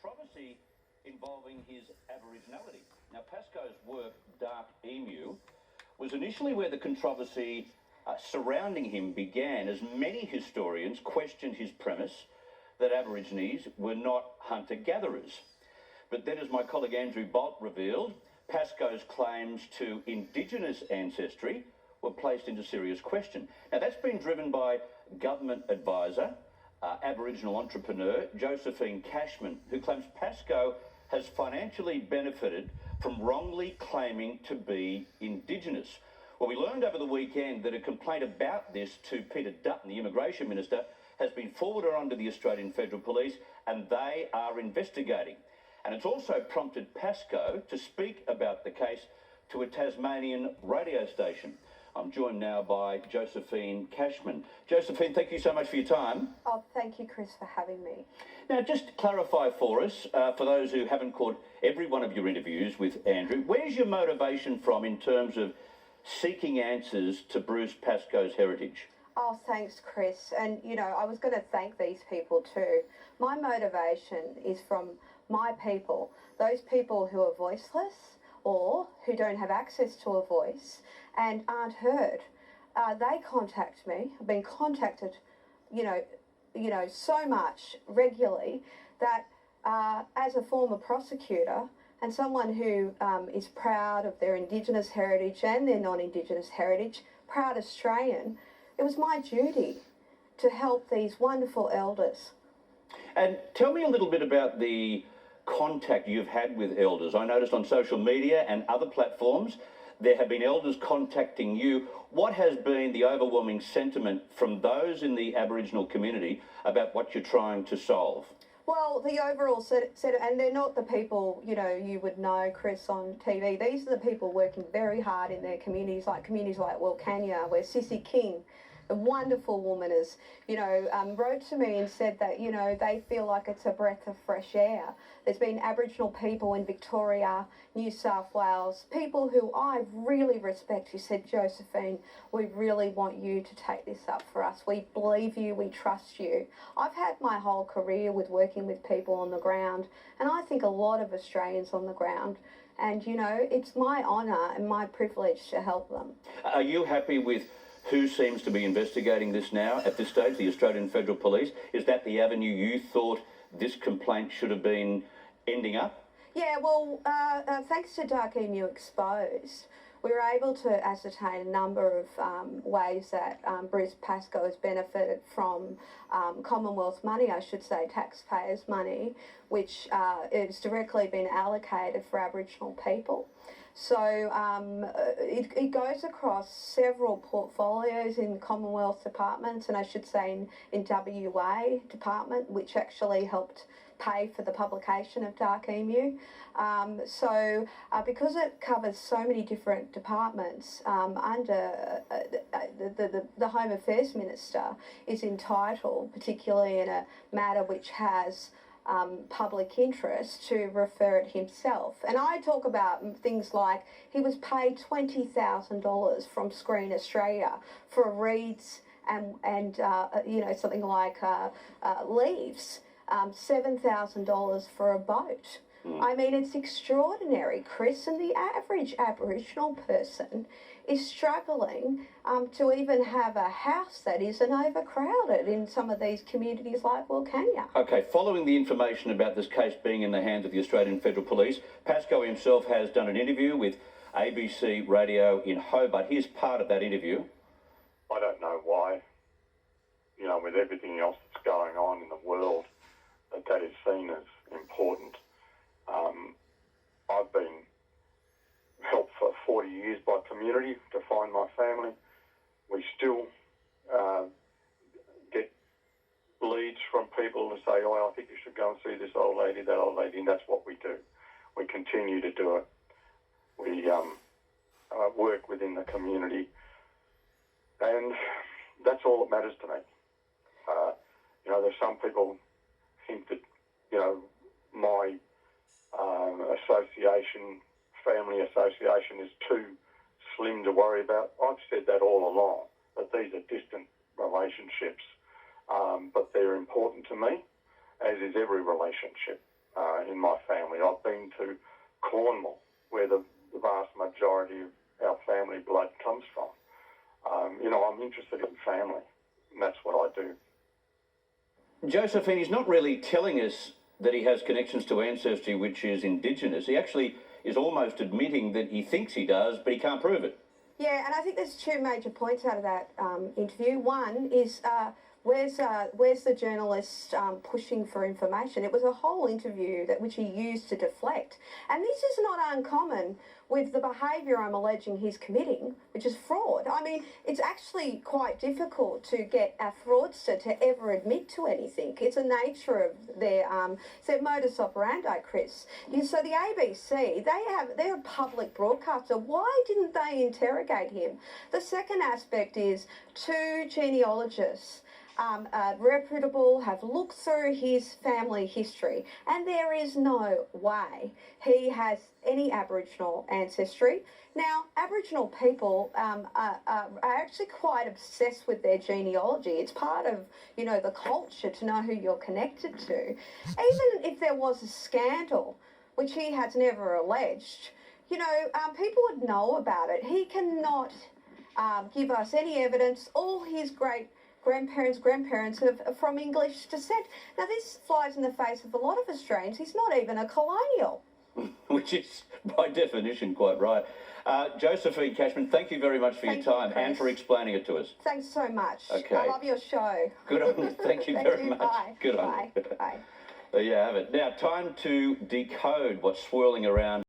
controversy involving his Aboriginality. Now, Pascoe's work, Dark Emu, was initially where the controversy surrounding him began, as many historians questioned his premise that Aborigines were not hunter-gatherers. But then, as my colleague Andrew Bolt revealed, Pascoe's claims to Indigenous ancestry were placed into serious question. Now, that's been driven by government advisor, Aboriginal entrepreneur Josephine Cashman, who claims Pascoe has financially benefited from wrongly claiming to be Indigenous. Well, we learned over the weekend that a complaint about this to Peter Dutton, the Immigration Minister, has been forwarded on to the Australian Federal Police, and they are investigating. And it's also prompted Pascoe to speak about the case to a Tasmanian radio station. I'm joined now by Josephine Cashman. Josephine, thank you so much for your time. Oh, thank you, Chris, for having me. Now, just to clarify for us, for those who haven't caught every one of your interviews with Andrew, where's your motivation from in terms of seeking answers to Bruce Pascoe's heritage? Oh, thanks, Chris. And, you know, I was going to thank these people too. My motivation is from my people, those people who are voiceless or who don't have access to a voice and aren't heard. They contact me. I've been contacted, you know, so much regularly that as a former prosecutor and someone who is proud of their Indigenous heritage and their non-Indigenous heritage, proud Australian, it was my duty to help these wonderful elders. And tell me a little bit about the contact you've had with elders. I noticed on social media and other platforms there have been elders contacting you. What has been the overwhelming sentiment from those in the Aboriginal community about what you're trying to solve? Well, the overall set, and they're not the people, you know, you would know, Chris, on TV. These are the people working very hard in their communities like Wilcannia, where Sissy King, a wonderful woman, is, you know, wrote to me and said that, you know, they feel like it's a breath of fresh air. There's been Aboriginal people in Victoria, New South Wales, people who I really respect, who said, Josephine, we really want you to take this up for us. We believe you, we trust you. I've had my whole career with working with people on the ground, and I think a lot of Australians on the ground. And, you know, it's my honour and my privilege to help them. Are you happy with who seems to be investigating this now at this stage, the Australian Federal Police? Is that the avenue you thought this complaint should have been ending up? Yeah, well, thanks to Dark Emu Exposed, we were able to ascertain a number of ways that Bruce Pascoe has benefited from Commonwealth money, I should say, taxpayers' money, which is directly been allocated for Aboriginal people. So it goes across several portfolios in Commonwealth departments, and I should say in WA department, which actually helped pay for the publication of Dark Emu. Because it covers so many different departments, under the Home Affairs Minister is entitled, particularly in a matter which has public interest, to refer it himself. And I talk about things like he was paid $20,000 from Screen Australia for reads and you know, something like leaves, $7,000 for a boat. I mean, it's extraordinary, Chris, and the average Aboriginal person is struggling to even have a house that isn't overcrowded in some of these communities like Wilcannia. Okay, following the information about this case being in the hands of the Australian Federal Police, Pascoe himself has done an interview with ABC Radio in Hobart. Here's part of that interview. I don't know why, you know, with everything else that's going on in the world, that is seen as important. I've been helped for 40 years by community to find my family. We still get leads from people to say, oh, I think you should go and see this old lady, that old lady, and that's what we do. We continue to do it. We work within the community, and that's all that matters to me. You know, there's some people think that, you know, my family association is too slim to worry about. I've said that all along, that these are distant relationships, but they're important to me, as is every relationship Josephine, he's not really telling us that he has connections to ancestry which is Indigenous. He actually is almost admitting that he thinks he does, but he can't prove it. Yeah, and I think there's two major points out of that interview. One is where's the journalist pushing for information? It was a whole interview which he used to deflect. And this is not uncommon with the behaviour I'm alleging he's committing, which is fraud. I mean, it's actually quite difficult to get a fraudster to ever admit to anything. It's the nature of their modus operandi, Chris. So the ABC, they're a public broadcaster. Why didn't they interrogate him? The second aspect is two genealogists, reputable, have looked through his family history, and there is no way he has any Aboriginal ancestry. Now, Aboriginal people are actually quite obsessed with their genealogy. It's part of, the culture to know who you're connected to. Even if there was a scandal, which he has never alleged, people would know about it. He cannot give us any evidence. All his grandparents are from English descent. Now, this flies in the face of a lot of Australians. He's not even a colonial. Which is, by definition, quite right. Josephine Cashman, thank you very much for your time and for explaining it to us. Thanks so much. Okay. I love your show. Good on you. Thank you very much. Bye. Good on you. Bye. There you have it. Now, time to decode what's swirling around